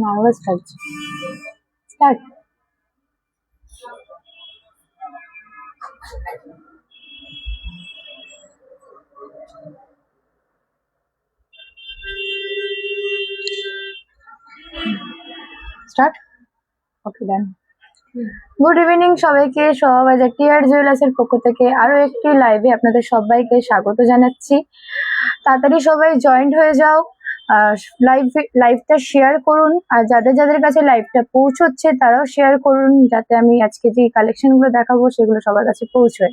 Nervous লাগছে। Start. Start. ওকে ডান। Good evening সবাইকে, Sahabazar TR জুয়েলার্সের পক্ষ থেকে আরো একটি লাইভে আপনাদের সবাইকে স্বাগত জানাচ্ছি। তাড়াতাড়ি সবাই জয়েন্ট হয়ে যাও, লাইভটা শেয়ার করুন, আর যাদের যাদের কাছে লাইভটা পৌঁছচ্ছে তারাও শেয়ার করুন, যাতে আমি আজকে যে কালেকশন গুলো দেখাবো সেগুলো সবার কাছে পৌঁছয়।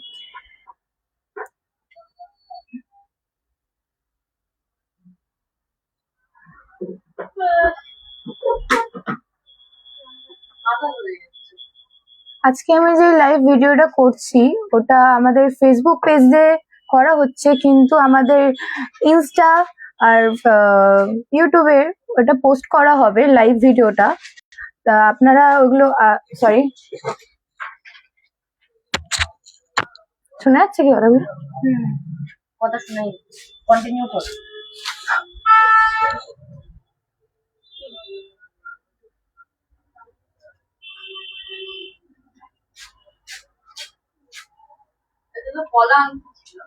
আজকে আমি যে লাইভ ভিডিওটা করছি ওটা আমাদের ফেসবুক পেজে করা হচ্ছে, কিন্তু আমাদের ইনস্টা আর ইউটিউবে ওটা পোস্ট করা হবে লাইভ ভিডিওটা। তা আপনারা ওগুলো সরি, শোনা যাচ্ছে কি কথাগুলো? কথা শোনাই, কন্টিনিউ কর। এটা তো কলা ছিল।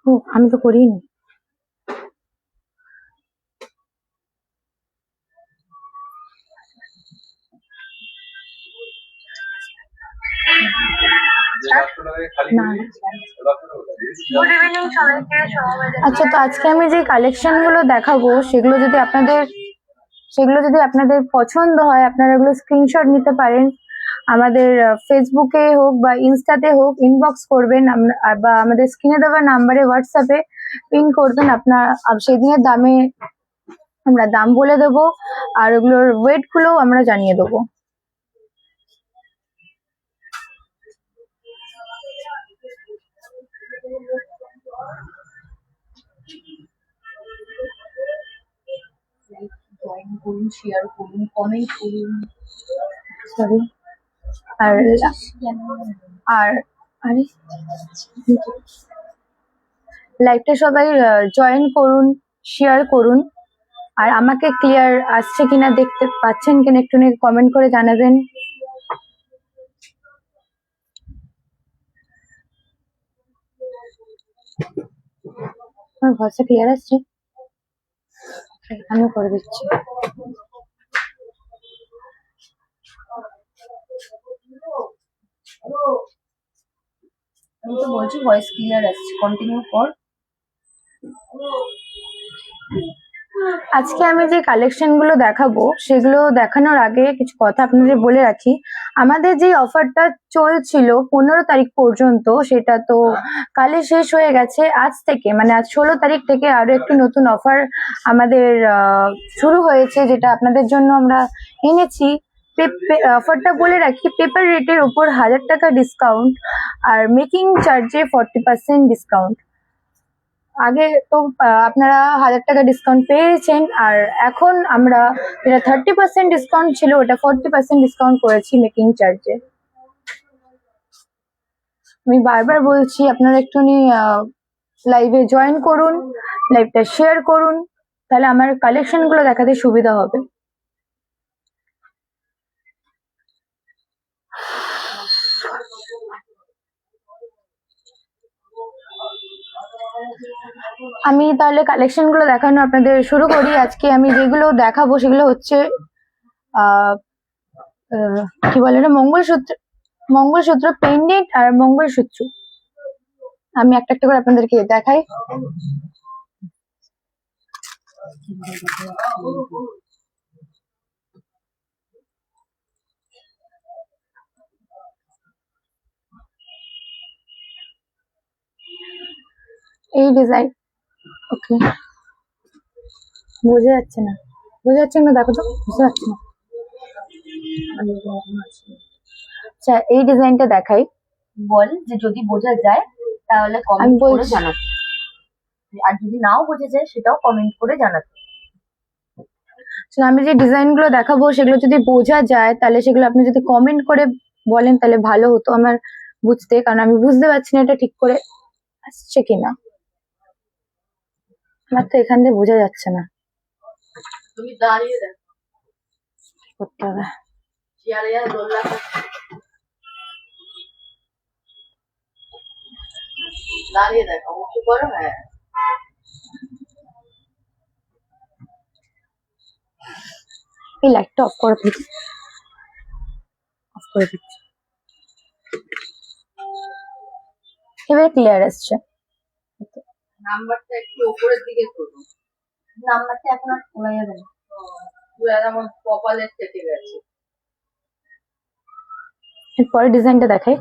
ও আমি তো করিনি। আচ্ছা, তো আজকে আমি যে কালেকশন গুলো দেখাবো সেগুলো যদি আপনাদের পছন্দ হয়, আপনারা এগুলো স্ক্রিনশট নিতে পারেন। আমাদের ফেসবুকে হোক বা ইনস্টাতে হোক ইনবক্স করবেন, বা আমাদের স্ক্রিনে দেওয়া নাম্বারে হোয়াটসঅ্যাপে পিন করবেন। আপনার সেদিনের দামে আমরা দাম বলে দেবো, আর ওগুলোর ওয়েট গুলো আমরা জানিয়ে দেবো। জয়েন করুন, শেয়ার করুন, কমেন্ট করুন। সরি, আর আরে লাইভটা সবাই জয়েন করুন, শেয়ার করুন, আর আমাকে ক্লিয়ার আসছে কিনা, দেখতে পাচ্ছেন কিনা একটু কমেন্ট করে জানাবেন। আমার ভয়েসটা ক্লিয়ার আসছে? আমিও করে দিচ্ছি। আমি তো বলছি ভয়েস ক্লিয়ার আসছে, কন্টিনিউ কর। আজকে আমি যে কালেকশন গুলো দেখাবো সেগুলো দেখানোর আগে কিছু কথা আপনাদের বলে রাখি। আমাদের যে অফারটা চলছিল 15 তারিখ পর্যন্ত, সেটা তো কালে শেষ হয়ে গেছে। আজ থেকে মানে আজ 16 তারিখ থেকে আরো একটি নতুন অফার আমাদের শুরু হয়েছে, যেটা আপনাদের জন্য আমরা এনেছি। অফারটা বলে রাখি, পেপার রেটের উপর 1000 টাকা ডিসকাউন্ট, আর মেকিং চার্জে 40% ডিসকাউন্ট। আগে তো আপনারা 1000 টাকা ডিসকাউন্ট পেয়েছেন, আর এখন আমরা যেটা 30% ডিসকাউন্ট ছিল ওটা 40% ডিসকাউন্ট করেছি মেকিং চার্জে। আমি বারবার বলছি আপনারা একটুখানি লাইভে জয়েন করুন, লাইভটা শেয়ার করুন, তাহলে আমার কালেকশন গুলো দেখাতে সুবিধা হবে। আমি তাহলে কালেকশন গুলো দেখানো আপনাদের শুরু করি। আজকে আমি যেগুলো দেখাবো সেগুলো হচ্ছে কি বলে না, মঙ্গলসূত্র পেন্ডেন্ট আর মঙ্গলসূত্র। আমি একটা একটা করে আপনাদেরকে দেখাই। এই ডিজাইন, ওকে বোঝা যাচ্ছে না, দেখো তো, বুঝতে পারছি না। আচ্ছা, এই ডিজাইনটা দেখাই। বল যে যদি বোঝা যায় তাহলে কমেন্ট করে জানাতে, আর যদি নাও বোঝা যায় সেটাও কমেন্ট করে জানাতে। আমি যে ডিজাইন গুলো দেখাবো সেগুলো যদি বোঝা যায় তাহলে সেগুলো আপনি যদি কমেন্ট করে বলেন তাহলে ভালো হতো আমার বুঝতে, কারণ আমি বুঝতে পারছি না এটা ঠিক করে আসছে কিনা। আমার তো এখান দিয়ে বোঝা যাচ্ছে না তুমি দাঁড়িয়ে দেখো, কি করতে হবে। চেয়ারে দোল্লা দাঁড়িয়ে দেখো, উঁচু করো। হ্যাঁ, এই লাইটটা অফ করে দিচ্ছি, অফ করে দিচ্ছি। এবার ক্লিয়ার আসছে। নাম্বারটা একটু উপরের দিকে করো। নাম্বারটা এখন আর খোলা যাবে না, আমার কপালে কেটে গেছে। এরপরে ডিজাইনটা দেখাই।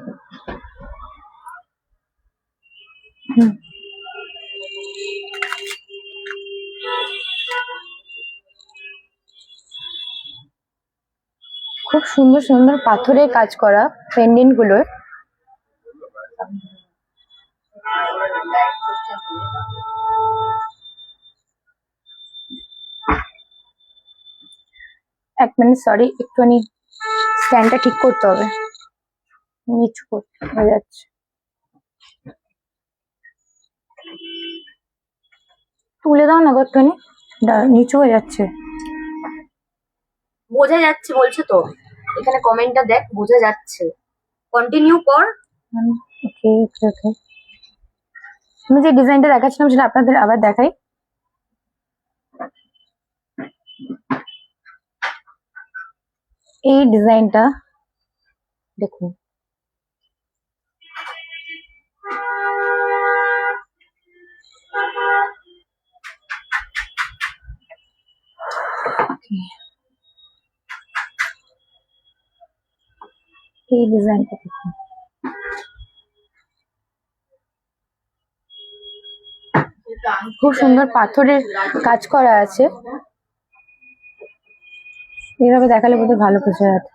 খুব সুন্দর সুন্দর পাথরের কাজ করা পেন্ডেন্ট গুলোর। এক মিনিট, সরি, একটুখানি স্ট্যান্ডটা ঠিক করতে হবে, নিচু করতে হয়ে যাচ্ছে। তুলে দাও না গো একটুখানি, নিচু হয়ে যাচ্ছে। বোঝা যাচ্ছে বলছো তো, এখানে কমেন্টটা দেখ, বোঝা যাচ্ছে। কন্টিনিউ কর। ওকে ওকে ওকে। আমি যে ডিজাইনটা দেখাচ্ছিলাম সেটা আপনাদের আবার দেখাই। এই ডিজাইনটা দেখুন, এই ডিজাইনটা দেখুন, খুব সুন্দর পাথরের কাজ করা আছে। এইভাবে দেখালে বোধহয় ভালো বোঝা যাবে।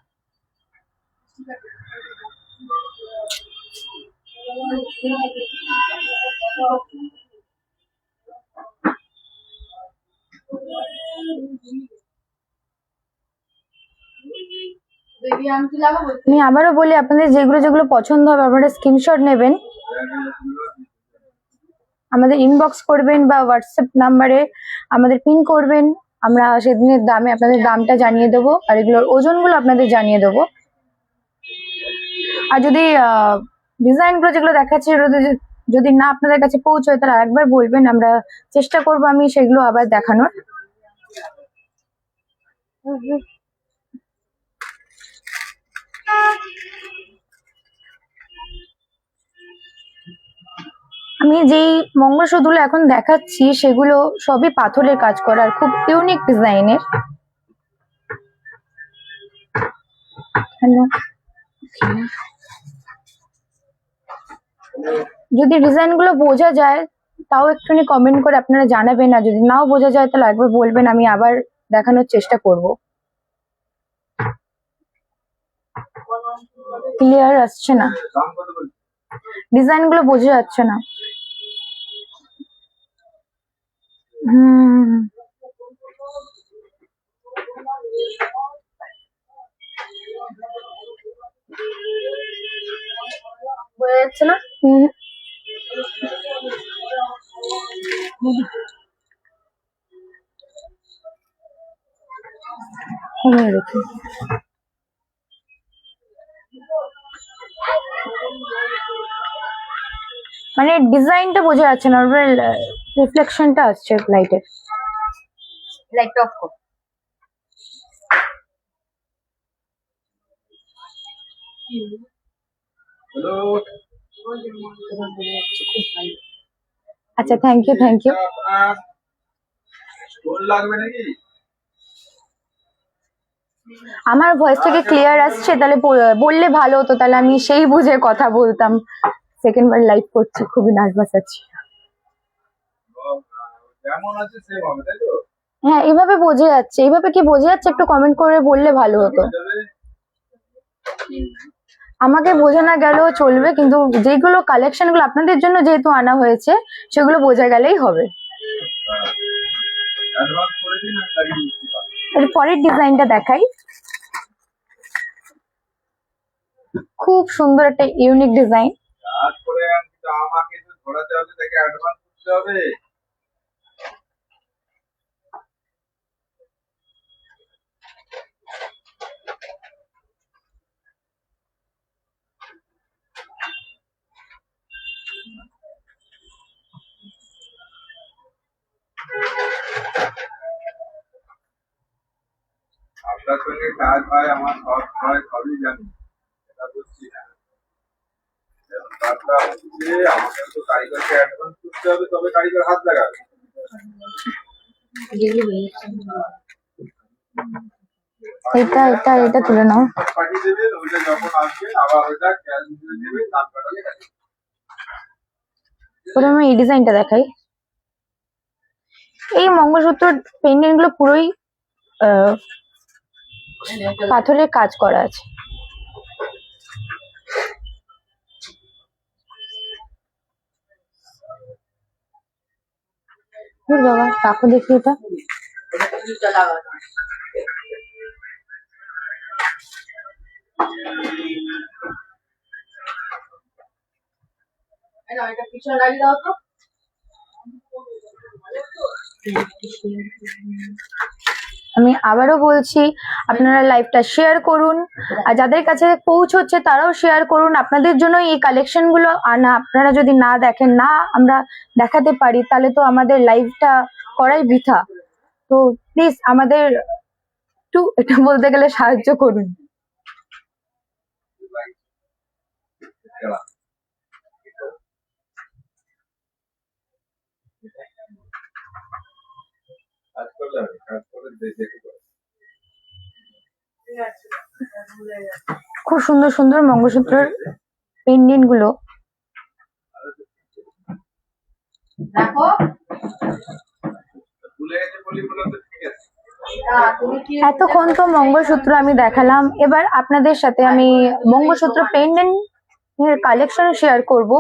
আমি আবারও বলি, আপনাদের যেগুলো যেগুলো পছন্দ হবে আপনারা স্ক্রিনশট নেবেন, আমাদের ইনবক্স করবেন বা হোয়াটসঅ্যাপ নাম্বারে আমাদের পিন করবেন। আমরা সেদিনের দামে আপনাদের দামটা জানিয়ে দেবো, আর এগুলোর ওজনগুলো আপনাদের জানিয়ে দেবো। আর যদি ডিজাইনগুলো যেগুলো দেখাচ্ছে সেগুলো যদি না আপনাদের কাছে পৌঁছয় তাহলে আরেকবার বলবেন, আমরা চেষ্টা করবো আমি সেগুলো আবার দেখানোর। আমি যেই মঙ্গলসূত্রগুলো এখন দেখাচ্ছি সেগুলো সবই পাথরের কাজ করা আর খুব ইউনিক ডিজাইনের। যদি ডিজাইন গুলো বোঝা যায় তাও একটুখানি কমেন্ট করে আপনারা জানাবেন, আর যদি নাও বোঝা যায় তাহলে একবার বলবেন, আমি আবার দেখানোর চেষ্টা করব। ক্লিয়ার আসছে না, ডিজাইন গুলো বোঝা যাচ্ছে না। বোঝা যাচ্ছে না। দেখি মানে ডিজাইনটা বোঝা যাচ্ছে না, রিফ্লেকশনটা আসছে লাইটের। লাইট অফ কর। আচ্ছা, থ্যাংক ইউ থ্যাংক ইউ। আমার ভয়েসটাকে ক্লিয়ার আসছে? তাহলে বললে ভালো হতো, তাহলে আমি সেই বুঝে কথা বলতাম। সেকেন্ড বার লাইভ করছি, খুবই নার্ভাস আছি। হ্যাঁ, এভাবে বোঝা যাচ্ছে। এইভাবে কি বোঝা যাচ্ছে একটু কমেন্ট করে বললে ভালো হতো। আমাকে বোঝা না গেলেও চলবে, কিন্তু যেগুলো কালেকশন গুলো আপনাদের জন্য যেহেতু আনা হয়েছে সেগুলো বোঝা গেলেই হবে। এর পরের ডিজাইনটা দেখাই। খুব সুন্দর একটা ইউনিক ডিজাইন। তারপরে কিন্তু আমাকে তো ধরাতে হবে, তাকে অ্যাডভান্স করতে হবে। আপনার সঙ্গে কাজ হয়, আমার সব হয়, সবই জানি, এটা বুঝছি না। ব্যাপারটা হচ্ছে আমাকে তো কারিগরকে অ্যাডভান্স করতে হবে, তবে কারিগর হাত লাগাবে। এটা তুলে নাও। পাঠিয়ে দেবেন, ওইটা যখন আসবে আবার ওইটা ক্যাশ দিয়ে দেবে, দাম কাটালে কাটবে। প্রথমে আমি এই ডিজাইনটা দেখাই। এই মঙ্গলসূত্র পেন্ডেন্ট গুলো পুরোই আহ, পাথরের কাজ করা আছে। ধুর বাবা, রাখো দেখি এটা। দুটা লাগানো। এই নাও, এটা পিছনে লাগিয়ে দাও তো। আমি আবারও বলছি, আপনারা লাইভটা শেয়ার করুন, আর যাদের কাছে পৌঁছচ্ছে তারাও শেয়ার করুন। আপনাদের জন্য এই কালেকশন গুলো আনা। আপনারা যদি না দেখেন, না আমরা দেখাতে পারি, তাহলে তো আমাদের লাইভটা করাই বৃথা। তো প্লিজ আমাদের একটু এটা বলতে গেলে সাহায্য করুন। কাজ করলে হবে, কাজ করে দেখে করো। খুব সুন্দর সুন্দর মঙ্গলসূত্রের পেন্ডেন্ট গুলো। দেখো, ভুলে গেছে বলি বলে তো ঠিক আছে। তুমি কি এতক্ষণ তো মঙ্গলসূত্র আমি দেখালাম, এবার আপনাদের সাথে আমি মঙ্গলসূত্র পেন্ডেন্ট এর কালেকশন শেয়ার করব,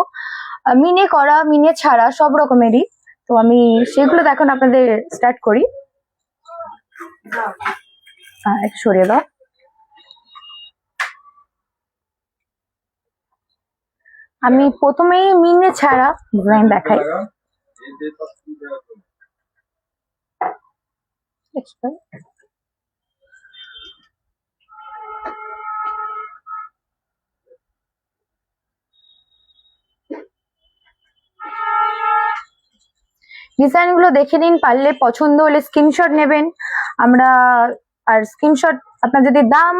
মিনে করা মিনে ছাড়া সব রকমেরই। তো আমি সেগুলো দেখুন আপনাদের স্টার্ট করি। একটু সরিয়ে দাও। আমি প্রথমেই মিনে ছাড়া ডিজাইন দেখাই। লাগাও, এই যে সব কিছু দেওয়া আছে। ডিজাইন গুলো দেখে নিন, পারলে পছন্দ হলে স্ক্রিনশট নেবেন। আমরা আর স্ক্রিনশট আপনার যদি দাম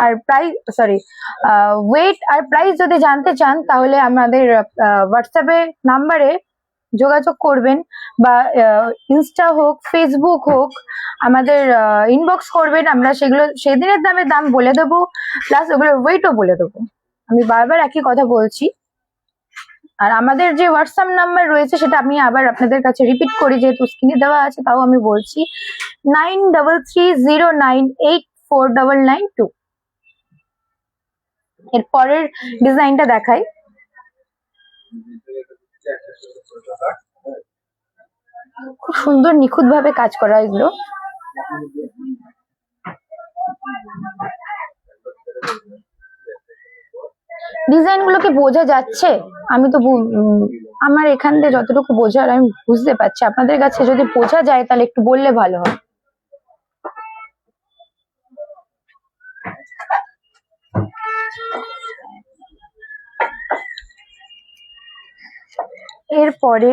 আর প্রাইস, সরি ওয়েট আর প্রাইস যদি জানতে চান, তাহলে আমাদের হোয়াটসঅ্যাপে নাম্বারে যোগাযোগ করবেন, বা ইনস্টা হোক ফেসবুক হোক, আমাদের ইনবক্স করবেন। আমরা সেগুলো সেদিনের দাম বলে দেবো, প্লাস ওগুলোর ওয়েটও বলে দেবো। আমি বারবার একই কথা বলছি। আর আমাদের যে হোয়াটসঅ্যাপ নাম্বার রয়েছে, সেটা আমি আবার আপনাদের কাছে রিপিট করি, যেহেতু স্ক্রিনে দেওয়া আছে তাও আমি বলছি, 9330984992। এর পরের ডিজাইনটা দেখাই। খুব সুন্দর নিখুঁত ভাবে কাজ করা এগুলো। ডিজাইন গুলোকে বোঝা যাচ্ছে? আমি তো আমার এখান থেকে যতটুকু বোঝার আমি বুঝতে পারছি, আপনাদের কাছে যদি বোঝা যায় তাহলে একটু বললে ভালো হয়। এরপরে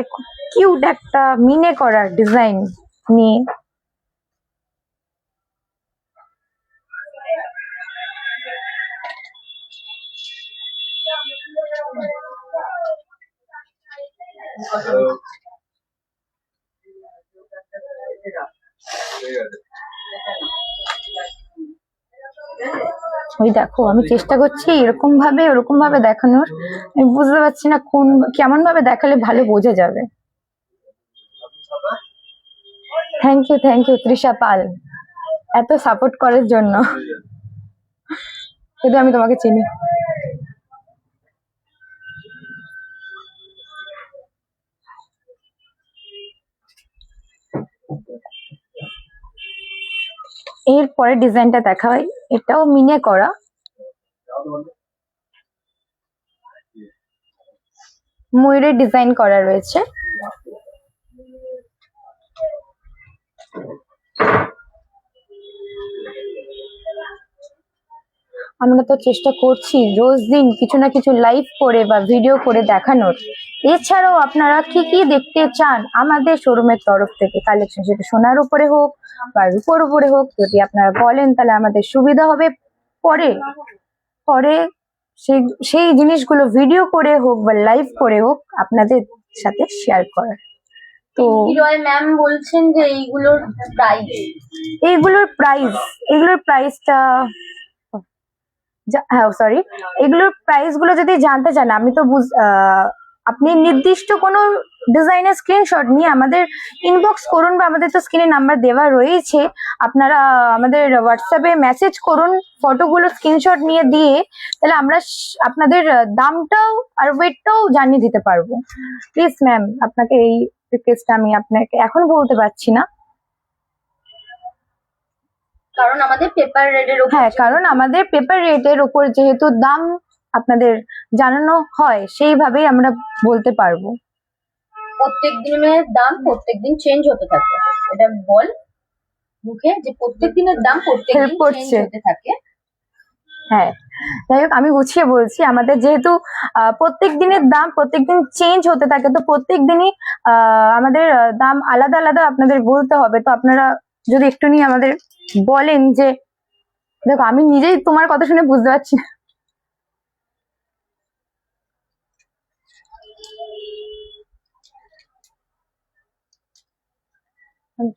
কিউট একটা মিনে করার ডিজাইন নিয়ে ঠিক আছে। ওই দেখো, আমি চেষ্টা করছি এরকম ভাবে ওরকম ভাবে দেখানোর। আমি বুঝতে পারছি না কেমন ভাবে দেখালে ভালো বোঝা যাবে। থ্যাংক ইউ তৃষা পাল, এত সাপোর্ট করার জন্য। কিন্তু আমি তোমাকে চিনি। এর পরের ডিজাইনটা দেখা হয়, এটাও মিনে করা। ময়ূরের ডিজাইন করা রয়েছে। আমরা তো চেষ্টা করছি রোজ দিন কিছু না কিছু লাইভ করে বা ভিডিও করে দেখানোর। এছাড়াও আপনারা কি কি দেখতে চান আমাদের শোরুমের তরফ থেকে কালেকশন, সেটা সোনার উপরে হোক বা রূপোর উপরে হোক, যদি আপনারা বলেন তাহলে আমাদের সুবিধা হবে পরে পরে সেই সেই জিনিসগুলো ভিডিও করে হোক বা লাইভ করে হোক আপনাদের সাথে শেয়ার করার। তো হিরয় ম্যাম বলছেন যে এইগুলোর প্রাইস এগুলোর প্রাইসটা হ্যাঁ সরি, এগুলোর প্রাইস গুলো যদি জানতে চান, আমি তো আপনি নির্দিষ্ট কোনো ডিজাইনের স্ক্রিনশট নিয়ে আমাদের ইনবক্স করুন, বা আমাদের তো স্ক্রিনে নাম্বার দেওয়া রয়েছে, আপনারা আমাদের হোয়াটসঅ্যাপে মেসেজ করুন ফটোগুলো স্ক্রিনশট নিয়ে দিয়ে, তাহলে আমরা আপনাদের দামটাও আর ওয়েটটাও জানিয়ে দিতে পারবো। প্লিজ ম্যাম, আপনাকে এই রিকোয়েস্টটা আমি আপনাকে এখন বলতে পারছি না। কারণ আমাদের পেপার রেটের উপর হ্যাঁ, কারণ আমাদের পেপার রেটের ওপর যেহেতু দাম আপনাদের জানানো হয়, সেইভাবেই আমরা বলতে পারবো। প্রত্যেক দিনের দাম প্রত্যেকদিন চেঞ্জ হতে থাকে, এটা বল মুখে যে প্রত্যেক দিনের দাম প্রত্যেক Help দিন করছে। চেঞ্জ হতে থাকে। হ্যাঁ, যাই হোক, আমি গুছিয়ে বলছি, আমাদের যেহেতু প্রত্যেক দিনের দাম প্রত্যেকদিন চেঞ্জ হতে থাকে, তো প্রত্যেক দিনই আমাদের দাম আলাদা আলাদা আপনাদের বলতে হবে। তো আপনারা যদি একটু নিয়ে আমাদের বলেন যে, দেখো আমি নিজেই তোমার কথা শুনে বুঝতে পারছি না।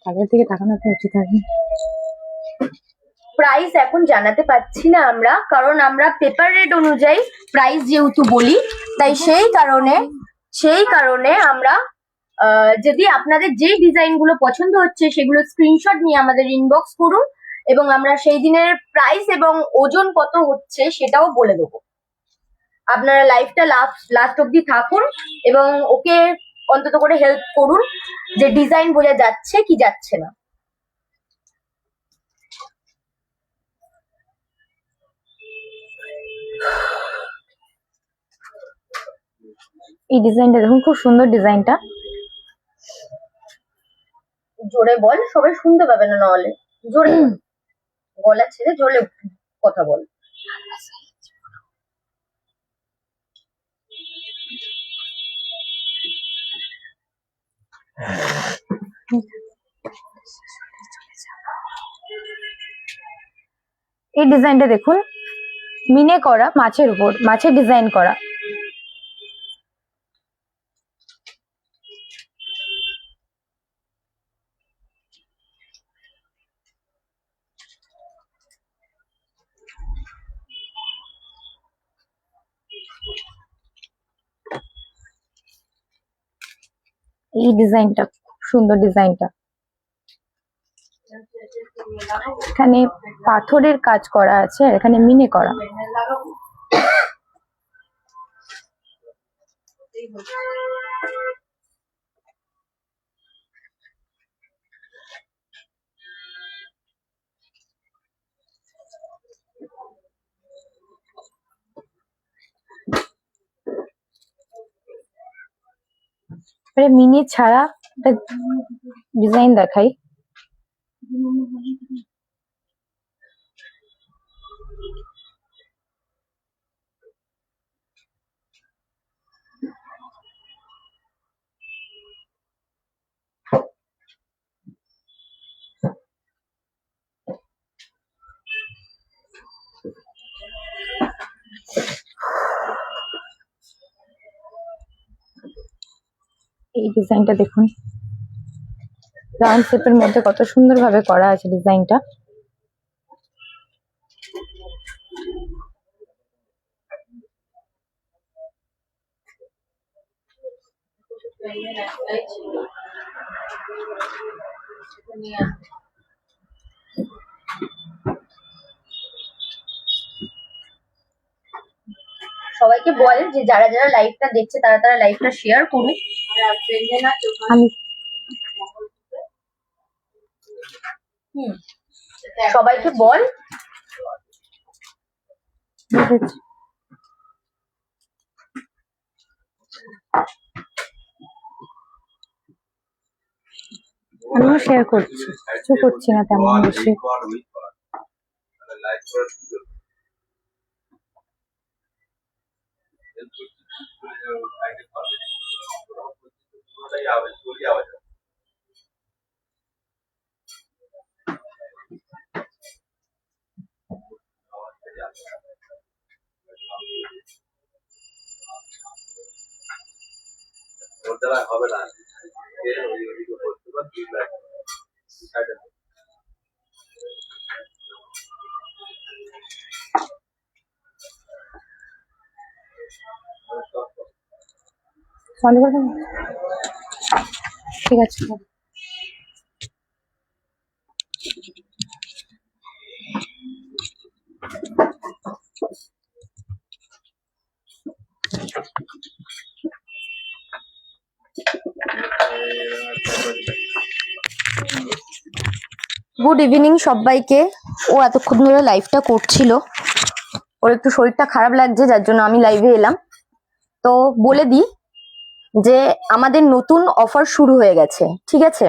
তাদের দিকে তাকানো তো উচিত হবে। প্রাইস এখন জানাতে পারছি না আমরা, কারণ আমরা পেপার রেট অনুযায়ী প্রাইস যেহেতু বলি, তাই সেই কারণে আমরা যদি আপনাদের যেই ডিজাইন গুলো পছন্দ হচ্ছে সেগুলো স্ক্রিনশট নিয়ে আমাদের ইনবক্স করুন, এবং আমরা সেই দিনের প্রাইস এবং ওজন কত হচ্ছে সেটাও বলে দেবো। আপনারা লাইভটা লাস্ট অব্দি থাকুন এবং ওকে অন্তত করে হেল্প করুন যে ডিজাইন বোঝা যাচ্ছে কি যাচ্ছে না। এই ডিজাইনটা দেখুন, খুব সুন্দর ডিজাইনটা। জোরে বল, সবাই শুনতে পাবে না, নাহলে জোরে বল। গলা ছেড়ে জোরে কথা বল। এই ডিজাইনটা দেখুন, মিনে করা, মাছের উপর মাছের ডিজাইন করা। এই ডিজাইনটা খুব সুন্দর ডিজাইনটা। এখানে পাথরের কাজ করা আছে, আর এখানে মিনে করা। এবারে মিনি ছাড়া একটা ডিজাইন দেখাই। এই ডিজাইনটা দেখুন, রাউন্ড শেপের মধ্যে কত সুন্দর ভাবে করা আছে ডিজাইনটা। সবাইকে বল যে যারা যারা লাইভটা দেখছে তারা তারা লাইভটা শেয়ার করুন। আমি সবাইকে বল। বুঝেছি। আমিও শেয়ার করছি, কিছু করছি না তেমন বেশি। হবে না বন্ধ করে দেবো? ঠিক আছে। গুড ইভিনিং সবাইকে। ও এতক্ষণ ধরে লাইভটা করছিল, ওর একটু শরীরটা খারাপ লাগছে, যার জন্য আমি লাইভে এলাম। তো বলে দিই যে আমাদের নতুন অফার শুরু হয়ে গেছে, ঠিক আছে?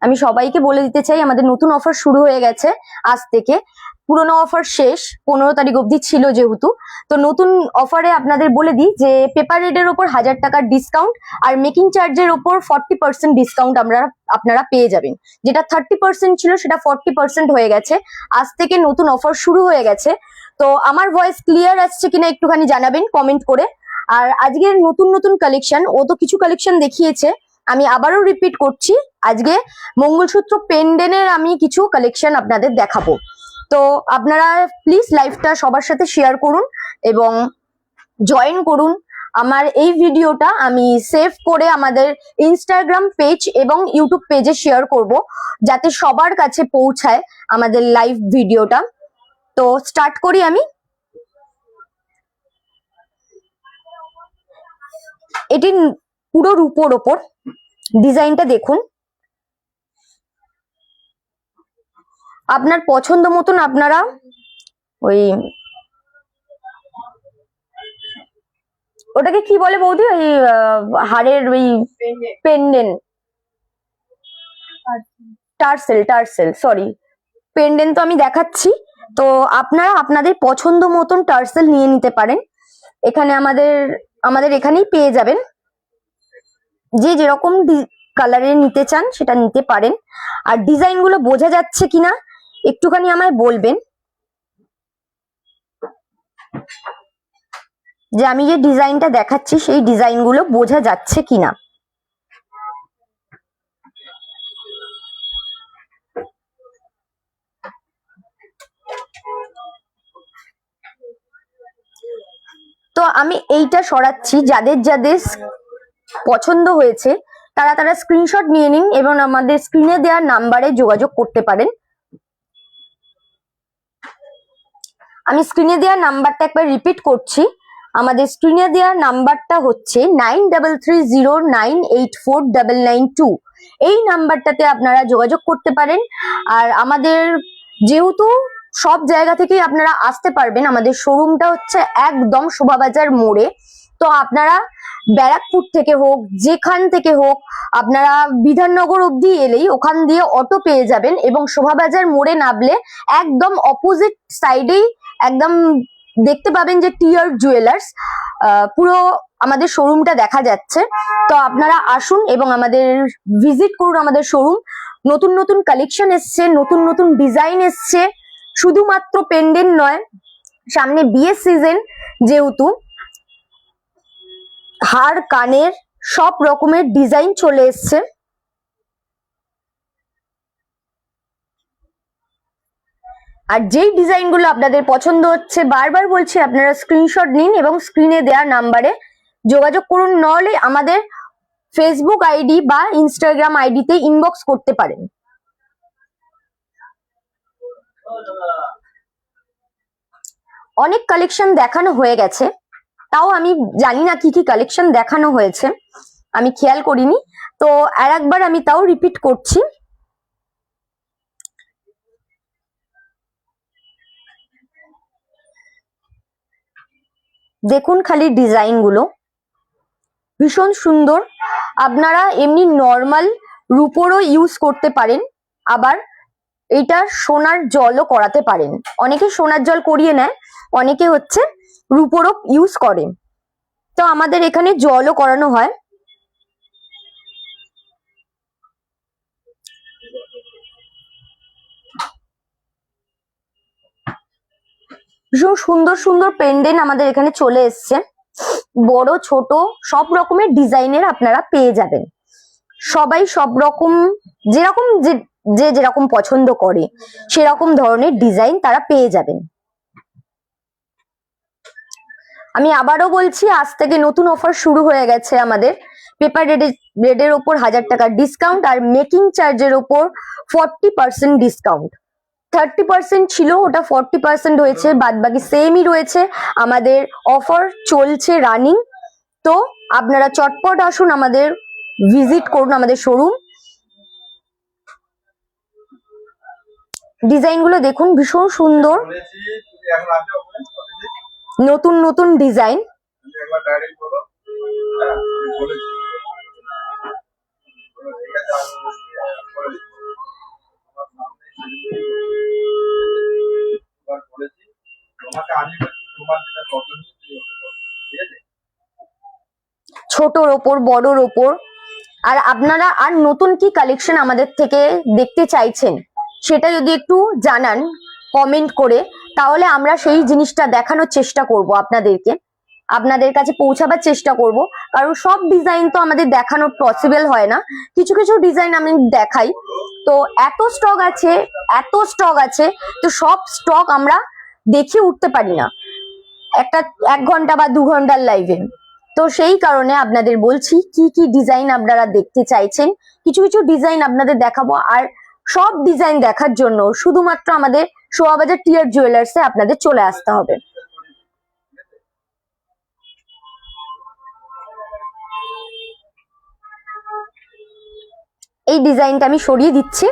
আমি সবাইকে বলে দিতে চাই আমাদের নতুন অফার শুরু হয়ে গেছে আজ থেকে। পুরোনো অফার শেষ, 15 তারিখ অবধি ছিল যেহেতু। তো নতুন অফারে আপনাদের বলে দিই যে পেপার রেডের ওপর 1000 টাকার ডিসকাউন্ট আর মেকিং চার্জের ওপর 40% ডিসকাউন্ট আপনারা পেয়ে যাবেন। যেটা 30% ছিল সেটা 40% হয়ে গেছে। আজ থেকে নতুন অফার শুরু হয়ে গেছে। তো আমার ভয়েস ক্লিয়ার আসছে কিনা একটুখানি জানাবেন কমেন্ট করে। আর আজকের নতুন নতুন কালেকশন, ও তো কিছু কালেকশন দেখিয়েছে, আমি আবারও রিপিট করছি। আজকে মঙ্গলসূত্র পেন্ডেন্টের আমি কিছু কালেকশন আপনাদের দেখাবো। তো আপনারা প্লিজ লাইভটা সবার সাথে শেয়ার করুন এবং জয়েন করুন। আমার এই ভিডিওটা আমি সেভ করে আমাদের ইনস্টাগ্রাম পেজ এবং ইউটিউব পেজে শেয়ার করব, যাতে সবার কাছে পৌঁছায় আমাদের লাইভ ভিডিওটা। তো স্টার্ট করি আমি। এটি পুরো রূপোর ওপর, ডিজাইনটা দেখুন। আপনার পছন্দ মতন আপনারা ওই ওটাকে কি বলে বৌদি, ওই হাড়ের ওই পেন্ডেন্ট, টার্সেল সরি, পেন্ডেন্ট তো আমি দেখাচ্ছি। তো আপনারা আপনাদের পছন্দ মতন টার্সেল নিয়ে নিতে পারেন। এখানে আমাদের এখানেই পেয়ে যাবেন। যে যেরকম কালারের নিতে চান সেটা নিতে পারেন। আর ডিজাইন গুলো বোঝা যাচ্ছে কিনা একটুখানি আমায় বলবেন, যে আমি যে ডিজাইনটা দেখাচ্ছি সেই ডিজাইন গুলো বোঝা যাচ্ছে কিনা। তো আমি এইটা সরাচ্ছি, যাদের যাদের পছন্দ হয়েছে তারা স্ক্রিনশট নিয়ে নিন এবং আমাদের স্ক্রিনে দেওয়া নাম্বারে যোগাযোগ করতে পারেন। আমি স্ক্রিনে দেওয়া নাম্বারটা একবার রিপিট করছি। আমাদের স্ক্রিনে দেওয়া নাম্বারটা হচ্ছে 9330984992। এই নাম্বারটাতে আপনারা যোগাযোগ করতে পারেন। আর আমাদের যেহেতু সব জায়গা থেকেই আপনারা আসতে পারবেন, আমাদের শোরুমটা হচ্ছে একদম শোভাবাজার মোড়ে। তো আপনারা ব্যারাকপুর থেকে হোক, যেখান থেকে হোক, আপনারা বিধাননগর অবধি এলেই ওখান দিয়ে অটো পেয়ে যাবেন এবং শোভাবাজার মোড়ে নামলে একদম অপোজিট সাইডেই একদম দেখতে পাবেন যে টিয়ার জুয়েলার্স, পুরো আমাদের শোরুমটা দেখা যাচ্ছে। তো আপনারা আসুন এবং আমাদের ভিজিট করুন আমাদের শোরুম। নতুন নতুন কালেকশন এসছে, নতুন নতুন ডিজাইন এসছে। শুধুমাত্র পেন্ডেন্ট নয়, সামনে বিয়ের সিজন যেহেতু, হার কানের সব রকমের ডিজাইন চলে এসছে। আর যেই ডিজাইনগুলো আপনাদের পছন্দ হচ্ছে, বারবার বলছি আপনারা স্ক্রিনশট নিন এবং স্ক্রিনে দেওয়া নাম্বারে যোগাযোগ করুন। নইলে আমাদের ফেসবুক আইডি বা ইনস্টাগ্রাম আইডিতে ইনবক্স করতে পারেন। অনেক কালেকশন দেখানো হয়ে গেছে, তাও আমি জানি না কি কি কালেকশন দেখানো হয়েছে, আমি খেয়াল করিনি। তো আর একবার আমি তাও রিপিট করছি। দেখুন খালি ডিজাইন গুলো, ভীষণ সুন্দর। আপনারা এমনি নর্মাল রূপোরও ইউজ করতে পারেন, আবার এটা সোনার জলও করাতে পারেন। অনেকে সোনার জল করিয়ে নেয়, অনেকে হচ্ছে রূপোরও ইউজ করে। তো আমাদের এখানে জলও করানো হয়। ভীষণ সুন্দর সুন্দর পেন্ডেন্ট আমাদের এখানে চলে এসছে, বড় ছোট সব রকমের ডিজাইনের আপনারা পেয়ে যাবেন। সবাই সব রকম যেরকম যে যেরকম পছন্দ করে সেরকম ধরনের ডিজাইন তারা পেয়ে যাবেন। আমি আবারও বলছি, আজ থেকে নতুন অফার শুরু হয়ে গেছে আমাদের। পেপার রেডের ওপর 1000 টাকার ডিসকাউন্ট, আর মেকিং চার্জের ওপর 40% ডিসকাউন্ট। 30% ছিল, ওটা 40% হয়েছে, বাদ বাকি সেমই রয়েছে। আমাদের অফার চলছে রানিং। তো আপনারা চটপট আসুন, আমাদের ভিজিট করুন আমাদের শোরুম। ডিজাইন গুলো দেখুন, ভীষণ সুন্দর, বলেছি তুমি এখন আসো ওখানে কলেজে, নতুন নতুন ডিজাইন। তুমি একবার ডাইরেক্ট বলো। হ্যাঁ, আমি বলেছি। বলো, ঠিক আছে, আমি বলেছি। তোমার সামনে একবার বলেছি, তোমাকে আমি বলছি, তোমার যেটা প্রবলেম হচ্ছে তুমি ওটা করো। ঠিক আছে? ছোটর ওপর বড়র ওপর। আর আপনারা আর নতুন কি কালেকশন আমাদের থেকে দেখতে চাইছেন সেটা যদি একটু জানান কমেন্ট করে, তাহলে আমরা সেই জিনিসটা দেখানোর চেষ্টা করব আপনাদেরকে, আপনাদের কাছে পৌঁছাবার চেষ্টা করব। কারণ সব ডিজাইন তো আমাদের দেখানো পসিবল হয় না, কিছু কিছু ডিজাইন আমি দেখাই। তো এত স্টক আছে, এত স্টক আছে, তো সব স্টক আমরা দেখিয়ে উঠতে পারি না একটা 1 ঘন্টা বা 2 ঘন্টার লাইভে। তো সেই কারণে আপনাদের বলছি কি কি ডিজাইন আপনারা দেখতে চাইছেন, কিছু কিছু ডিজাইন আপনাদের দেখাবো। আর সব ডিজাইন দেখার জন্য শুধুমাত্র আমাদের শোভাবাজার টিয়ার জুয়েলার্সে আপনাদের চলে আসতে হবে। এই ডিজাইনটা আমি সরিয়ে দিচ্ছি।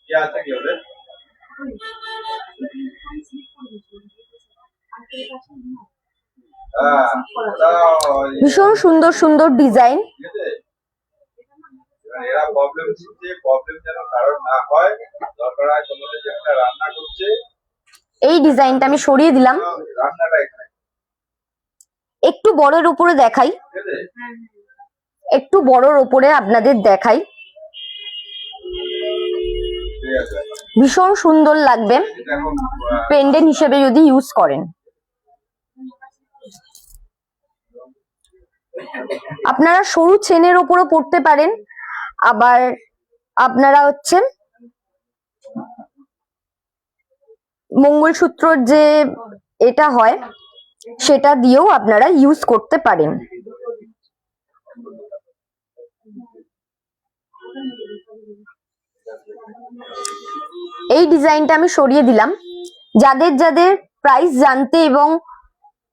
কি আছে কি ওদের? হ্যাঁ, ওটা ওই- ভীষণ সুন্দর সুন্দর ডিজাইন। ঠিক আছে? এবার এরা প্রবলেম হচ্ছে, প্রবলেম যেন কারোর না হয়। দরকার হয় তোমাদের যেখানে রান্না করছে, এই ডিজাইনটা আমি সরিয়ে দিলাম। রান্নাটা এখানে। একটু বড়ের উপরে দেখাই, ঠিক আছে? একটু বড়র উপরে আপনাদের দেখাই। ঠিক আছে। ভীষণ সুন্দর লাগবে এটা এখন পেন্ডেন্ট হিসেবে যদি ইউজ করেন। আপনারা সরু চেনের ওপরও পড়তে পারেন, আবার আপনারা হচ্ছে মঙ্গলসূত্রর যে এটা হয় সেটা দিয়েও আপনারা ইউজ করতে পারেন। এই ডিজাইনটা আমি সরিয়ে দিলাম। যাদের যাদের প্রাইস জানতে এবং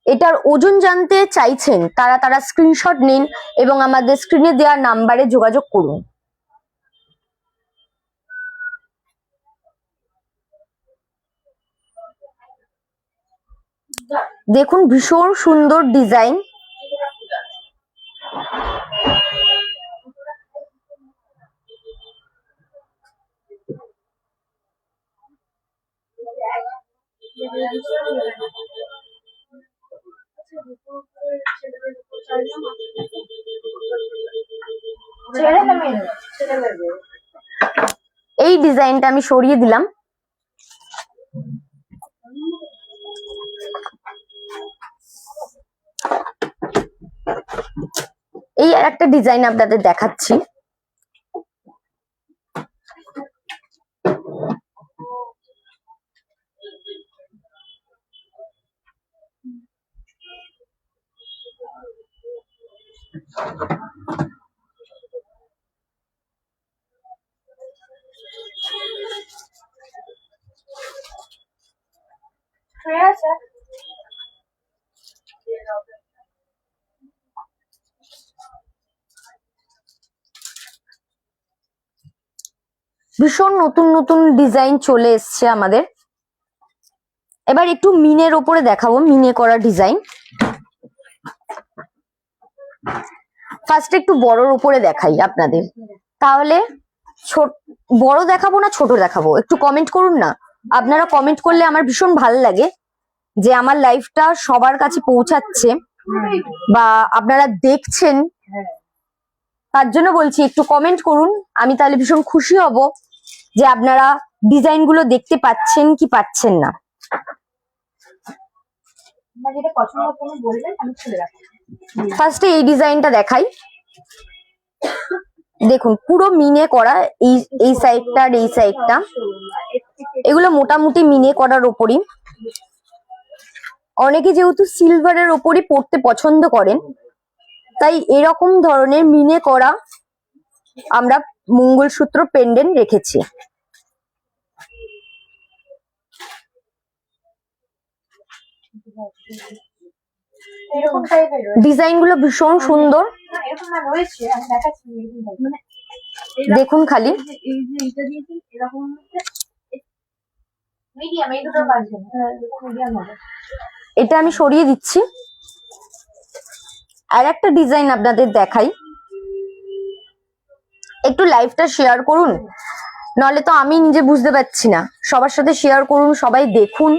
এটার ওজন জানতে চাইছেন তারা তারা স্ক্রিনশট নিন এবং আমাদের স্ক্রিনে দেওয়া নাম্বারে যোগাযোগ করুন। দেখুন, ভীষণ সুন্দর ডিজাইন। এই ডিজাইনটা আমি সরিয়ে দিলাম। এই আর একটা ডিজাইন আপনাদের দেখাচ্ছি। ভীষণ নতুন নতুন ডিজাইন চলে এসছে আমাদের। এবার একটু মিনের ওপরে দেখাবো, মিনে করা ডিজাইন। ফার্স্ট একটু বড়র উপরে দেখাই আপনাদের, তাহলে বড় দেখাবো না ছোট দেখাবো একটু কমেন্ট করুন না। আপনারা কমেন্ট করলে আমার ভীষণ ভালো লাগে যে আমার লাইফটা সবার কাছে পৌঁছাচ্ছে বা আপনারা দেখছেন, তার জন্য বলছি একটু কমেন্ট করুন। আমি তাহলে ভীষণ খুশি হব যে আপনারা ডিজাইন গুলো দেখতে পাচ্ছেন কি পাচ্ছেন না। যেটা পছন্দ করে বলবেন, আমি খুলে রাখবো। ফার্স্টে এই ডিজাইনটা দেখাই। দেখুন পুরো মিনে করা, এই সাইডটা আর এই সাইডটা, এগুলো মোটামুটি মিনে করার ওপরই। অনেকে যেহেতু সিলভারের ওপরই পড়তে পছন্দ করেন, তাই এরকম ধরনের মিনে করা আমরা মঙ্গলসূত্র পেন্ডেন্ট রেখেছি। ডিজাইন গুলো ভীষণ সুন্দর, দেখুন খালি। এটা আমি সরিয়ে দিচ্ছি। আর একটা ডিজাইন আপনাদের দেখাই, একটু লাইভটা শেয়ার করুন, নলে তো আমি নিজে বুঝতে পারছি না। সবার সাথে শেয়ার করুন, সবাই দেখুন,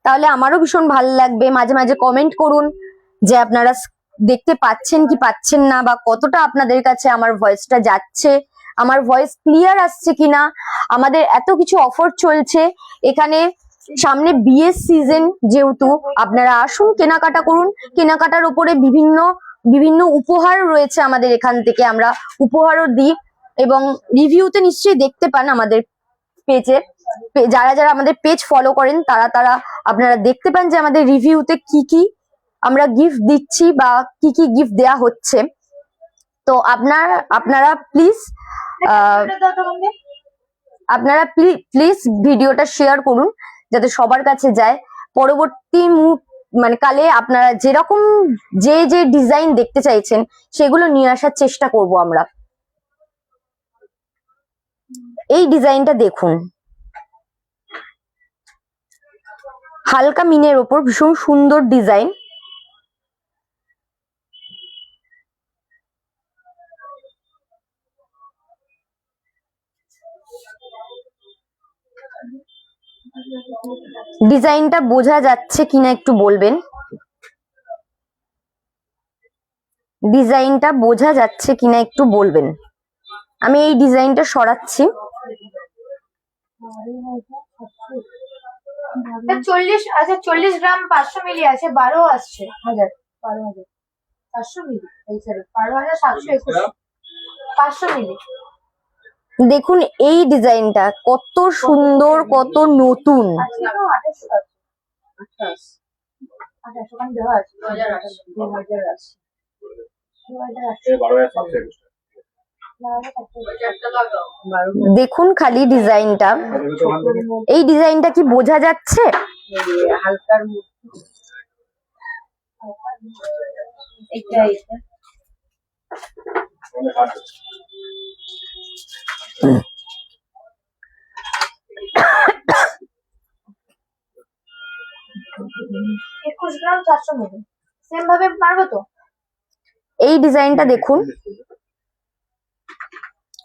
তাহলে আমারও ভীষণ ভালো লাগবে। মাঝে মাঝে কমেন্ট করুন যে আপনারা দেখতে পাচ্ছেন কি পাচ্ছেন না, বা কতটা আপনাদের কাছে আমার ভয়েসটা যাচ্ছে, আমার ভয়েস ক্লিয়ার আসছে কিনা। আমাদের এত কিছু অফার চলছে এখানে, সামনে বিয়ের সিজন যেহেতু, আপনারা আসুন কেনাকাটা করুন। কেনাকাটার উপরে বিভিন্ন বিভিন্ন উপহার রয়েছে আমাদের এখান থেকে, আমরা উপহারও দিই এবং রিভিউতে নিশ্চয়ই দেখতে পান আমাদের পেজে। যারা যারা আমাদের পেজ ফলো করেন তারা আপনারা দেখতে পান যে আমাদের রিভিউতে কি কি আমরা গিফট দিচ্ছি বা কি কি গিফট দেয়া হচ্ছে। তো আপনারা প্লিজ ভিডিওটা শেয়ার করুন যাতে সবার কাছে যায়। পরবর্তী মানে কালে আপনারা যেরকম যে ডিজাইন দেখতে চাইছেন সেগুলো নিয়ে আসার চেষ্টা করব আমরা। এই ডিজাইনটা দেখুন, হালকা মিনের ওপর ভীষণ সুন্দর ডিজাইন। ডিজাইনটা বোঝা যাচ্ছে কিনা একটু বলবেন, ডিজাইনটা বোঝা যাচ্ছে কিনা একটু বলবেন। আমি এই ডিজাইনটা সরাচ্ছি। 40, আচ্ছা 40 গ্রাম 500 মিলি আছে, 12 আসছে 12,000 500 মিলি, এই সরি 12,721 500 মিলি। দেখুন এই ডিজাইনটা কত সুন্দর, কত নতুন। দেখুন খালি ডিজাইনটা, এই ডিজাইনটা কি বোঝা যাচ্ছে? হালকার একুশ গ্রাম 400 মিলি, সেম ভাবে পারবো তো? এই ডিজাইনটা দেখুন,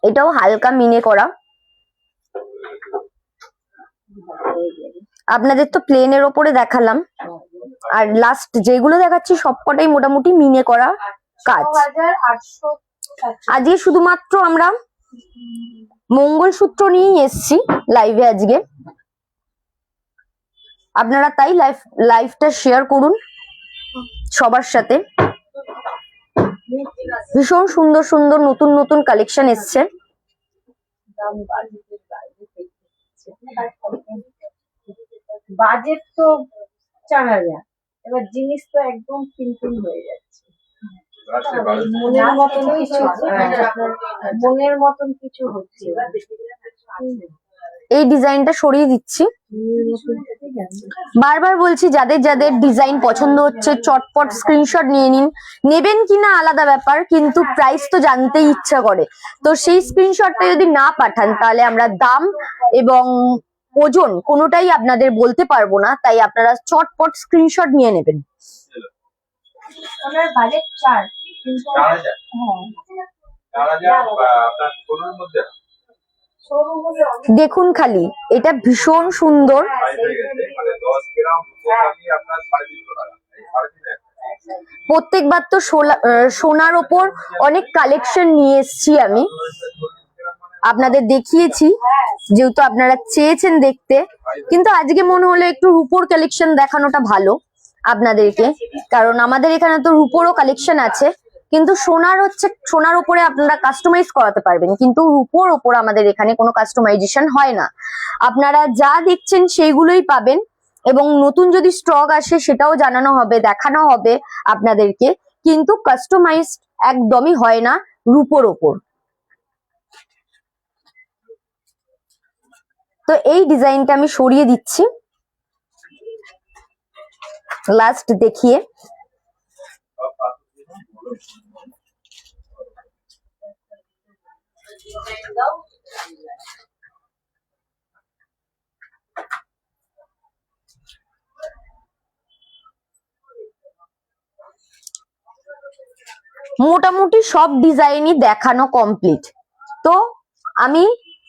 এটাও হালকা মিনে করা। আপনাদের তো প্লেনের ওপরে দেখালাম, আর লাস্ট যেগুলো দেখাচ্ছি সবকটাই মোটামুটি মিনে করা কাজ। আজকে শুধুমাত্র আমরা মঙ্গলসূত্র নিয়েই এসছি লাইভে আজকে। আপনারা তাই লাইভটা শেয়ার করুন সবার সাথে। ভীষণ সুন্দর সুন্দর নতুন নতুন কালেকশন এসছে। বাজেট তো 4,000, এবার জিনিস তো একদম পিনপিন হয়ে যাচ্ছে। মনের মতন কিছু হচ্ছে। এই ডিজাইনটা সরিয়ে দিচ্ছি। বারবার বলছি, যাদের যাদের ডিজাইন পছন্দ হচ্ছে চটপট স্ক্রিনশট নিয়ে নিন। নেবেন কিনা আলাদা ব্যাপার, কিন্তু প্রাইস তো জানতেই ইচ্ছা করে। তো সেই স্ক্রিনশটটা যদি না পাঠান তাহলে আমরা দাম এবং ওজন কোনোটাই আপনাদের বলতে পারবো না, তাই আপনারা চটপট স্ক্রিনশট নিয়ে নেবেন। আমার বাজেট 4। 4,000 4,000 আপনার শোরুমের মধ্যে দেখুন খালি, এটা ভীষণ সুন্দর। প্রাইস হয়ে গেছে, মানে 10 গ্রাম রূপোকামি আপনার 350 টাকা, এই 350 প্রত্যেকবার তো সোনার ওপর অনেক কালেকশন নিয়ে এসেছি আমি, আপনাদের দেখিয়েছি যেহেতু আপনারা চেয়েছেন দেখতে, কিন্তু আজকে মনে হলো একটু রূপোর কালেকশন দেখানোটা ভালো আপনাদেরকে, কারণ আমাদের এখানে তো রূপোরও কালেকশন আছে, কিন্তু সোনার উপরে আপনারা কাস্টমাইজ করাতে পারবেন, কিন্তু রূপোর ওপর আমাদের এখানে কোনো কাস্টমাইজেশন হয় না। আপনারা যা দেখছেন সেইগুলোই পাবেন, এবং নতুন যদি স্টক আসে সেটাও জানানো হবে, দেখানো হবে আপনাদেরকে, কিন্তু কাস্টমাইজ একদমই হয় না রূপোর ওপর। তো এই ডিজাইনটা আমি সরিয়ে দিচ্ছি লাস্ট দেখিয়ে। মোটামুটি সব ডিজাইনই দেখানো কমপ্লিট। তো আমি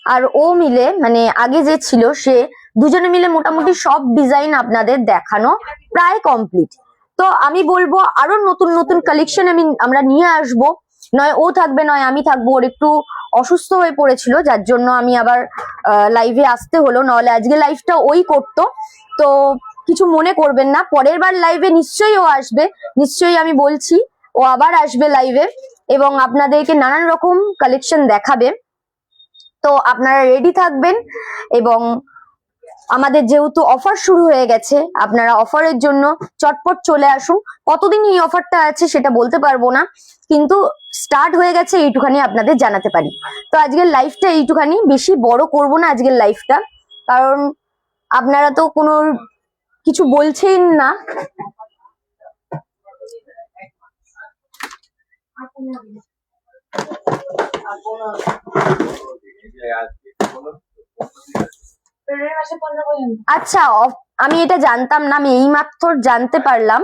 আর ও মিলে, মানে আগে যে ছিল সে, দুজনে মিলে মোটামুটি সব ডিজাইন আপনাদের দেখানো প্রায় কমপ্লিট। তো আমি বলবো আরো নতুন নতুন কালেকশন আমরা নিয়ে আসব, নয় ও থাকবে নয় আমি থাকবো। ওর একটু অসুস্থ হয়ে পড়েছিল, যার জন্য আমি আবার লাইভে আসতে হলো, নাহলে আজকে লাইভটা ওই করতো। তো কিছু মনে করবেন না, পরের বার লাইভে নিশ্চয়ই ও আসবে, নিশ্চয়ই আমি বলছি ও আবার আসবে লাইভে, এবং আপনাদেরকে নানান রকম কালেকশন দেখাবে। তো আপনারা রেডি থাকবেন, এবং আমাদের যেহেতু অফার শুরু হয়ে গেছে, আপনারা অফারের জন্য চটপট চলে আসুন। কতদিন এই অফারটা আছে সেটা বলতে পারবো না, কিন্তু স্টার্ট হয়ে গেছে এইটুখানি আপনাদের জানাতে পারি। তো আজকের লাইভটা এইটুখানি, বেশি বড় করব না আজকের লাইভটা, কারণ আপনারা তো কোনো কিছু বলছেন না। আচ্ছা, আমি এটা জানতাম না, আমি এইমাত্র জানতে পারলাম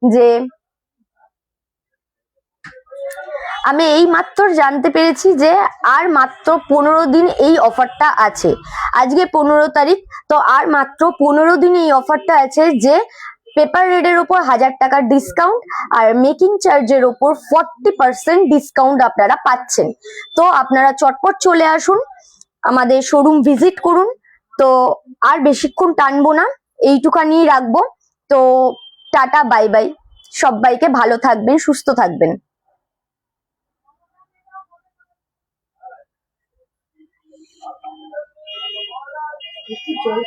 যে জানতে পেরেছি যে আর মাত্র 15 দিন এই অফারটা আছে। আজকে 15 তারিখ, তো আর মাত্র 15 দিন এই অফারটা আছে, যে পেপার রেডের উপর 1000 টাকার ডিসকাউন্ট আর মেকিং চার্জের উপর 40% ডিসকাউন্ট আপনারা পাচ্ছেন। তো আপনারা চটপট চলে আসুন, আমাদের শোরুম ভিজিট করুন। তো আর বেশিক্ষণ টানবো না, এইটুখানি রাখবো। তো টাটা, বাই বাই, সবাইকে ভালো থাকবেন, সুস্থ থাকবেন। জল